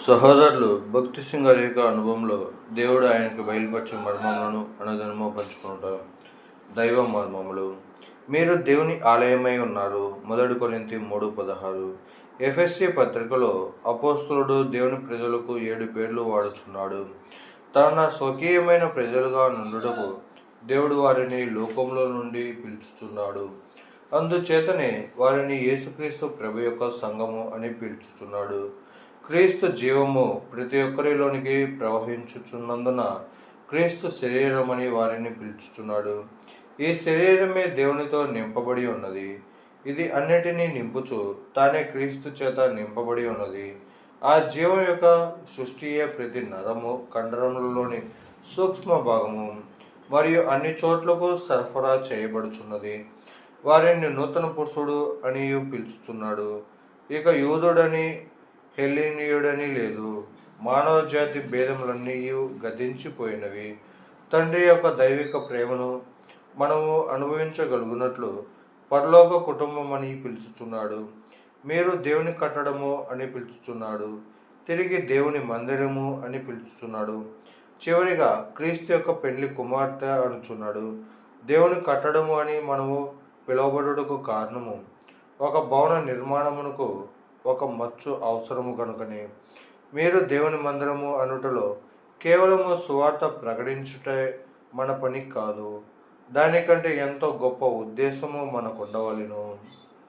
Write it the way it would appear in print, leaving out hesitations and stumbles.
సహోదరులు భక్తి సింగ్ గారి యొక్క అనుభవంలో దేవుడు ఆయనకు బయలుపరిచిన మర్మములను అనుదినము పంచుకుంటారు. దైవ మర్మములు. మీరు దేవుని ఆలయమై ఉన్నారు. 1 కొరింథీ 3:16. ఎఫెసీ పత్రికలో అపోస్తలుడు దేవుని ప్రజలకు 7 పేర్లు వాడుచున్నాడు. తన స్వకీయమైన ప్రజలుగా నుండుటకు దేవుడు వారిని లోకంలో నుండి పిలుచుచున్నాడు. అందుచేతనే వారిని యేసుక్రీస్తు ప్రభు యొక్క సంఘము అని పిలుచుచున్నాడు. క్రీస్తు జీవము ప్రతి ఒక్కరిలోనికి ప్రవహించుచున్నందున క్రీస్తు శరీరమని వారిని పిలుచుచున్నాడు. ఈ శరీరమే దేవునితో నింపబడి ఉన్నది. ఇది అన్నిటినీ నింపుచు తానే క్రీస్తు చేత నింపబడి ఉన్నది. ఆ జీవం యొక్క సృష్టియే ప్రతి నరము, కండరములలోని సూక్ష్మ భాగము మరియు అన్ని చోట్లకు సరఫరా చేయబడుచున్నది. వారిని నూతన పురుషుడు అని పిలుచుచున్నాడు. ఇక యూదుడని హెల్లెనీయుడని లేదు. మానవ జాతి భేదములన్నీ గతించిపోయినవి. తండ్రి యొక్క దైవిక ప్రేమను మనము అనుభవించగలుగునట్లు పరలోక కుటుంబం అని పిలుచుచున్నాడు. మీరు దేవుని కట్టడము అని పిలుచుచున్నాడు. తిరిగి దేవుని మందిరము అని పిలుచుచున్నాడు. చివరిగా క్రీస్తు యొక్క పెండ్లి కుమార్తె అనుచున్నాడు. దేవుని కట్టడము అని మనము పిలువబడుటకు కారణము ఒక భవన నిర్మాణమునకు ఒక మచ్చు అవసరము కనుకనే. మీరు దేవుని మందిరము అనుటలో కేవలము సువార్త ప్రకటించుటే మన పని కాదు. దానికంటే ఎంతో గొప్ప ఉద్దేశము మనకు ఉండవలెను.